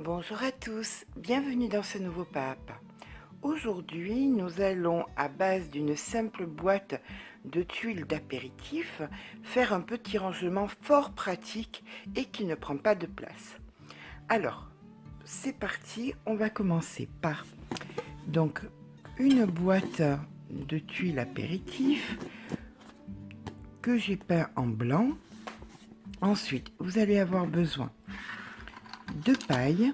Bonjour à tous, bienvenue dans ce nouveau pas à pas. Aujourd'hui, nous allons, à base d'une simple boîte de tuiles d'apéritif, faire un petit rangement fort pratique et qui ne prend pas de place. Alors, c'est parti, on va commencer par donc une boîte de tuiles apéritif que j'ai peint en blanc. Ensuite, vous allez avoir besoin de paille.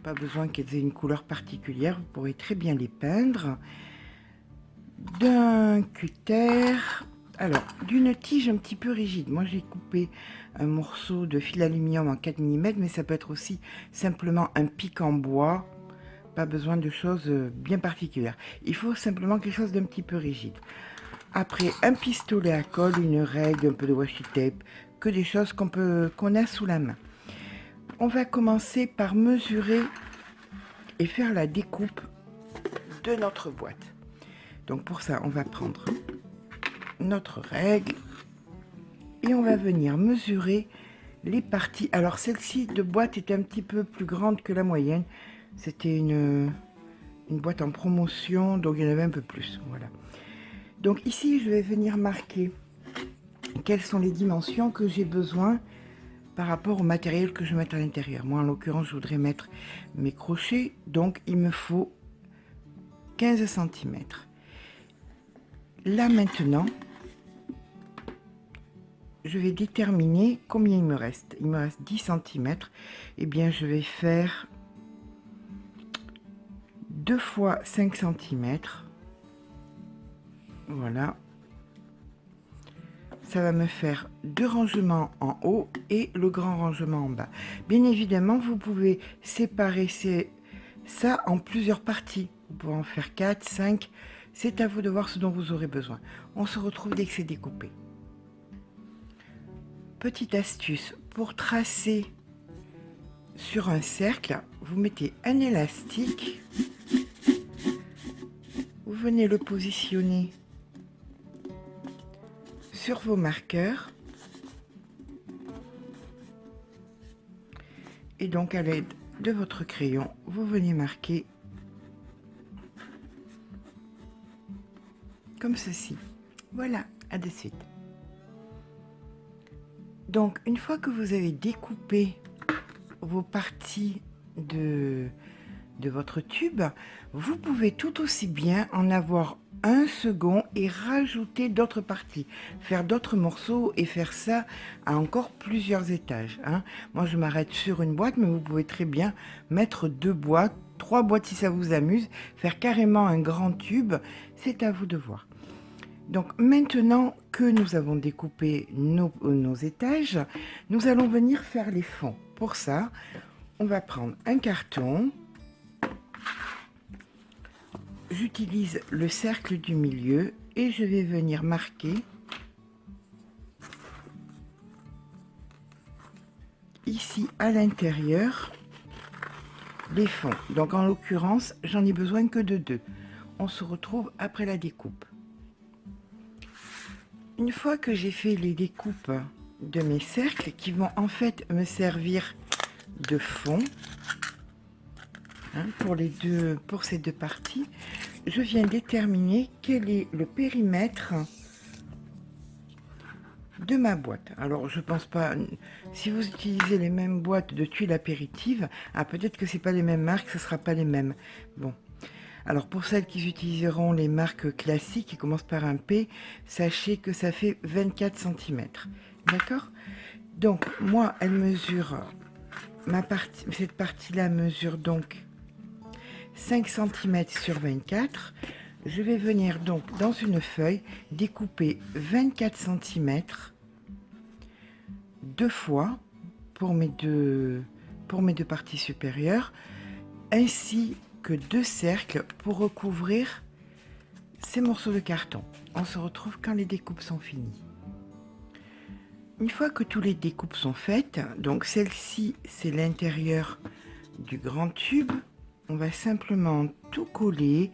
Pas besoin qu'elles aient une couleur particulière, vous pourrez très bien les peindre. D'un cutter, alors d'une tige un petit peu rigide. Moi j'ai coupé un morceau de fil aluminium en 4 mm, mais ça peut être aussi simplement un pic en bois. Pas besoin de choses bien particulières. Il faut simplement quelque chose d'un petit peu rigide. Après, un pistolet à colle, une règle, un peu de washi tape, que des choses qu'on a sous la main. On va commencer par mesurer et faire la découpe de notre boîte. Donc pour ça, on va prendre notre règle et on va venir mesurer les parties. Alors celle-ci de boîte est un petit peu plus grande que la moyenne. C'était une boîte en promotion, donc il y en avait un peu plus. Voilà. Donc ici, je vais venir marquer quelles sont les dimensions que j'ai besoin par rapport au matériel que je mets à l'intérieur. Moi, en l'occurrence, je voudrais mettre mes crochets, donc il me faut 15 cm. Là, maintenant, je vais déterminer combien il me reste. Il me reste 10 cm. Eh bien, je vais faire 2 fois 5 cm. Voilà. Ça va me faire 2 rangements en haut et le grand rangement en bas. Bien évidemment, vous pouvez séparer ça en plusieurs parties. Vous pouvez en faire 4, 5. C'est à vous de voir ce dont vous aurez besoin. On se retrouve dès que c'est découpé. Petite astuce, pour tracer sur un cercle, vous mettez un élastique. Vous venez le positionner sur vos marqueurs. Et donc à l'aide de votre crayon, vous venez marquer comme ceci. Voilà, à de suite. Donc une fois que vous avez découpé vos parties de votre tube, vous pouvez tout aussi bien en avoir un second et rajouter d'autres parties, faire d'autres morceaux et faire ça à encore plusieurs étages, hein. Moi je m'arrête sur une boîte, mais vous pouvez très bien mettre 2 boîtes, 3 boîtes si ça vous amuse, faire carrément un grand tube, c'est à vous de voir. Donc maintenant que nous avons découpé nos étages, nous allons venir faire les fonds. Pour ça, on va prendre un carton. J'utilise le cercle du milieu et je vais venir marquer ici à l'intérieur les fonds. Donc en l'occurrence, j'en ai besoin que de 2. On se retrouve après la découpe. Une fois que j'ai fait les découpes de mes cercles qui vont en fait me servir de fond, hein, pour ces deux parties, je viens déterminer quel est le périmètre de ma boîte. Alors je pense pas, si vous utilisez les mêmes boîtes de tuiles apéritives, peut-être que c'est pas les mêmes marques, ce sera pas les mêmes. Bon, alors pour celles qui utiliseront les marques classiques qui commencent par un P, sachez que ça fait 24 cm. D'accord? Donc moi, elle mesure, cette partie-là mesure donc 5 cm sur 24. Je vais venir donc dans une feuille découper 24 cm 2 fois pour mes deux parties supérieures, ainsi que 2 cercles pour recouvrir ces morceaux de carton. On se retrouve quand les découpes sont finies. Une fois que toutes les découpes sont faites, donc celle-ci c'est l'intérieur du grand tube, on va simplement tout coller,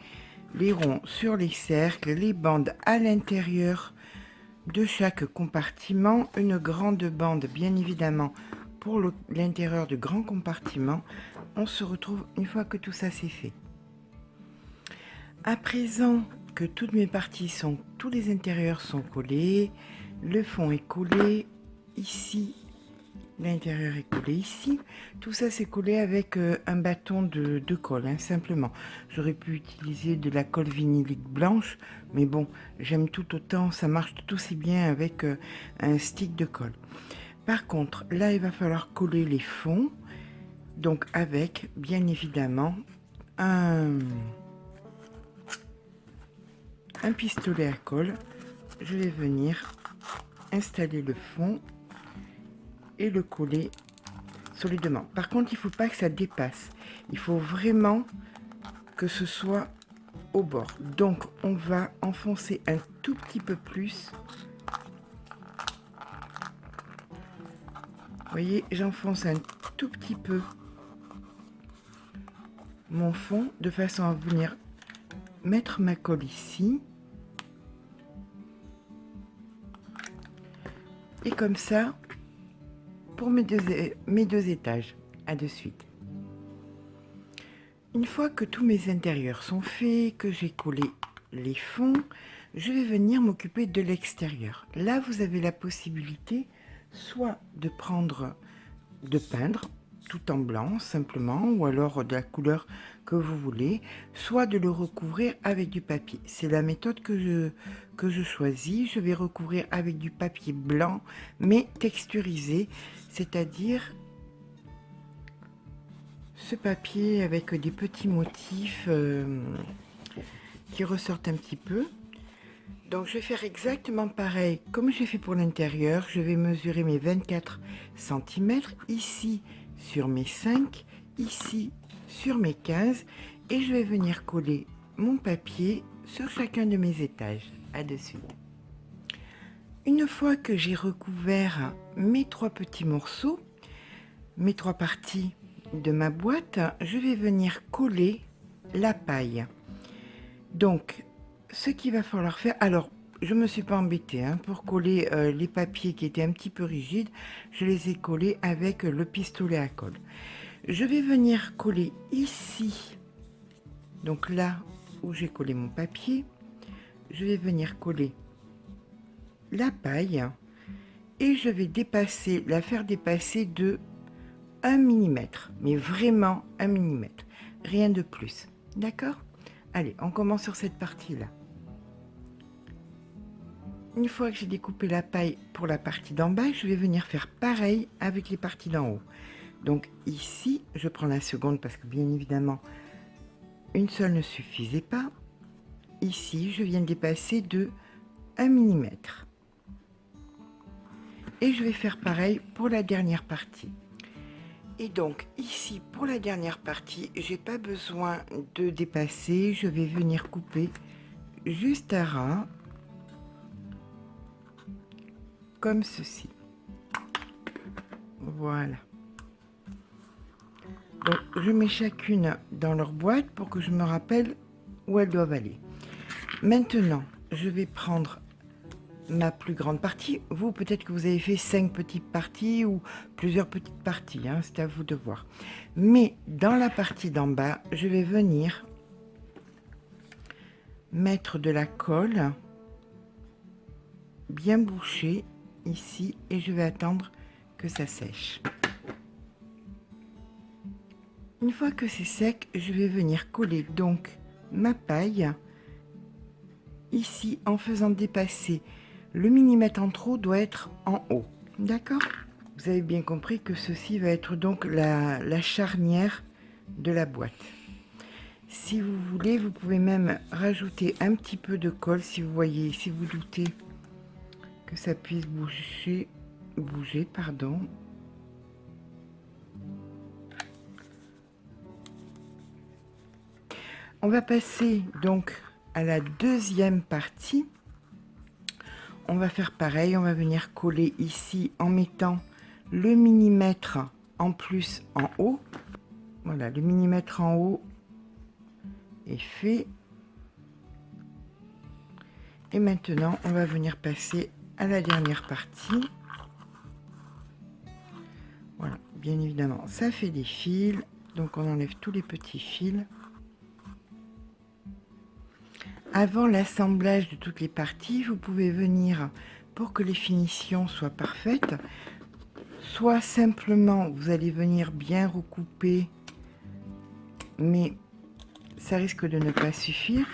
les ronds sur les cercles, les bandes à l'intérieur de chaque compartiment, une grande bande bien évidemment pour l'intérieur du grand compartiment. On se retrouve une fois que tout ça c'est fait. À présent que toutes mes parties tous les intérieurs sont collés, le fond est collé ici, l'intérieur est collé ici, tout ça c'est collé avec un bâton de colle, hein, simplement. J'aurais pu utiliser de la colle vinylique blanche, mais bon, j'aime tout autant, ça marche tout aussi bien avec un stick de colle. Par contre, là il va falloir coller les fonds, donc avec bien évidemment un pistolet à colle. Je vais venir installer le fond et le coller solidement. Par contre, il ne faut pas que ça dépasse. Il faut vraiment que ce soit au bord. Donc, on va enfoncer un tout petit peu plus. Vous voyez, j'enfonce un tout petit peu mon fond de façon à venir mettre ma colle ici. Et comme ça, pour mes deux étages, à de suite. Une fois que tous mes intérieurs sont faits, que j'ai collé les fonds, je vais venir m'occuper de l'extérieur. Là, vous avez la possibilité soit de peindre tout en blanc simplement, ou alors de la couleur que vous voulez, soit de le recouvrir avec du papier. C'est la méthode que je choisis. Je vais recouvrir avec du papier blanc, mais texturisé, c'est-à-dire ce papier avec des petits motifs qui ressortent un petit peu. Donc je vais faire exactement pareil comme j'ai fait pour l'intérieur. Je vais mesurer mes 24 cm ici sur mes 5, ici sur mes 15, et je vais venir coller mon papier sur chacun de mes étages. À de suite. Une fois que j'ai recouvert mes 3 petits morceaux, mes 3 parties de ma boîte, je vais venir coller la paille. Donc ce qu'il va falloir faire, alors je me suis pas embêtée pour coller les papiers qui étaient un petit peu rigides, je les ai collés avec le pistolet à colle. Je vais venir coller ici, donc là où j'ai collé mon papier, je vais venir coller la paille et je vais la faire dépasser de 1 mm, mais vraiment 1 mm, rien de plus, d'accord? Allez, on commence sur cette partie-là. Une fois que j'ai découpé la paille pour la partie d'en bas, je vais venir faire pareil avec les parties d'en haut. Donc ici, je prends la seconde parce que bien évidemment, une seule ne suffisait pas. Ici, je viens de dépasser de 1 mm. Et je vais faire pareil pour la dernière partie. Et donc ici, pour la dernière partie, j'ai pas besoin de dépasser. Je vais venir couper juste à ras, comme ceci. Voilà. Donc je mets chacune dans leur boîte pour que je me rappelle où elles doivent aller. Maintenant, je vais prendre ma plus grande partie. Vous, peut-être que vous avez fait 5 petites parties ou plusieurs petites parties, c'est à vous de voir. Mais dans la partie d'en bas, je vais venir mettre de la colle bien bouchée ici et je vais attendre que ça sèche. Une fois que c'est sec, je vais venir coller donc ma paille ici en faisant dépasser le millimètre en trop doit être en haut, d'accord? Vous avez bien compris que ceci va être donc la charnière de la boîte. Si vous voulez, vous pouvez même rajouter un petit peu de colle si vous voyez, si vous doutez que ça puisse bouger, pardon. On va passer donc à la deuxième partie. On va faire pareil, on va venir coller ici en mettant le millimètre en plus en haut. Voilà, le millimètre en haut est fait. Et maintenant, on va venir passer à la dernière partie. Voilà, bien évidemment, ça fait des fils. Donc on enlève tous les petits fils. Avant l'assemblage de toutes les parties, vous pouvez venir, pour que les finitions soient parfaites, soit simplement vous allez venir bien recouper, mais ça risque de ne pas suffire.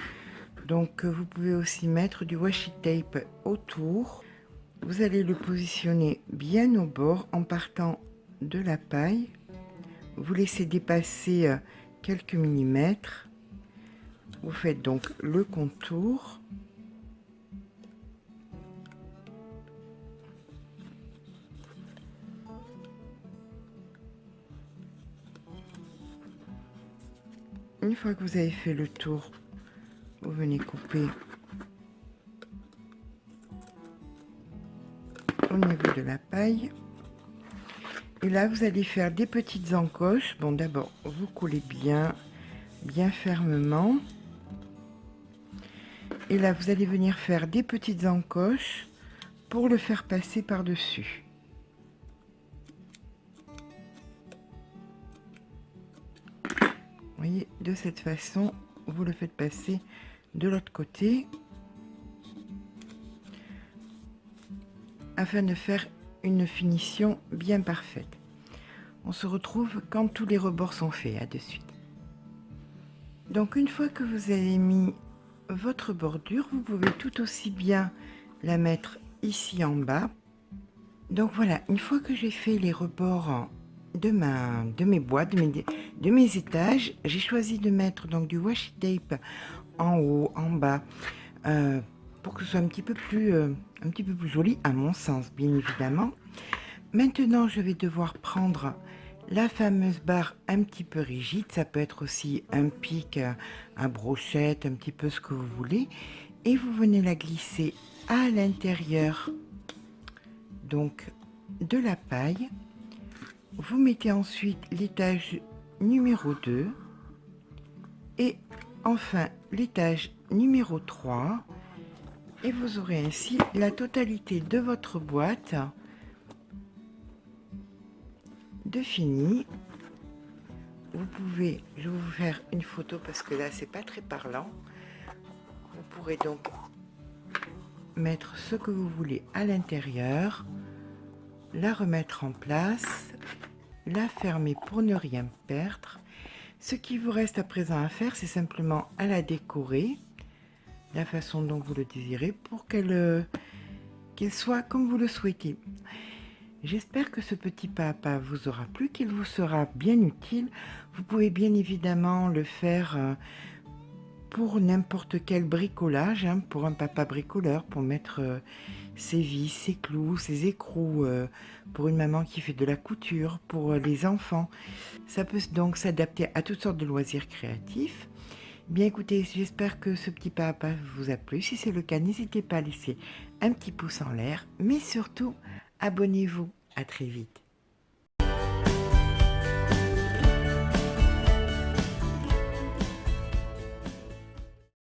Donc vous pouvez aussi mettre du washi tape autour. Vous allez le positionner bien au bord en partant de la paille. Vous laissez dépasser quelques millimètres. Vous faites donc le contour. Une fois que vous avez fait le tour, vous venez couper au niveau de la paille. Et là, vous allez faire des petites encoches. Bon, d'abord, vous collez bien fermement. Et là, vous allez venir faire des petites encoches pour le faire passer par-dessus. Vous voyez, de cette façon, vous le faites passer de l'autre côté afin de faire une finition bien parfaite. On se retrouve quand tous les rebords sont faits. À de suite. Donc une fois que vous avez mis votre bordure, vous pouvez tout aussi bien la mettre ici en bas. Donc voilà, une fois que j'ai fait les rebords de mes boîtes, de mes étages, j'ai choisi de mettre donc du washi tape en haut, en bas, pour que ce soit un petit peu plus joli, à mon sens, bien évidemment. Maintenant, je vais devoir prendre la fameuse barre un petit peu rigide. Ça peut être aussi un pic à brochette, un petit peu ce que vous voulez. Et vous venez la glisser à l'intérieur donc de la paille. Vous mettez ensuite l'étage numéro 2 et enfin l'étage numéro 3 et vous aurez ainsi la totalité de votre boîte de fini. Vous pouvez, je vais vous faire une photo parce que là c'est pas très parlant. Vous pourrez donc mettre ce que vous voulez à l'intérieur, la remettre en place, la fermer pour ne rien perdre. Ce qui vous reste à présent à faire, c'est simplement à la décorer la façon dont vous le désirez pour qu'elle soit comme vous le souhaitez. J'espère que ce petit pas à pas vous aura plu, qu'il vous sera bien utile. Vous pouvez bien évidemment le faire pour n'importe quel bricolage, hein, pour un papa bricoleur, pour mettre ses vis, ses clous, ses écrous, pour une maman qui fait de la couture, pour les enfants. Ça peut donc s'adapter à toutes sortes de loisirs créatifs. Bien écoutez, j'espère que ce petit pas à pas vous a plu. Si c'est le cas, n'hésitez pas à laisser un petit pouce en l'air, mais surtout, abonnez-vous. À très vite.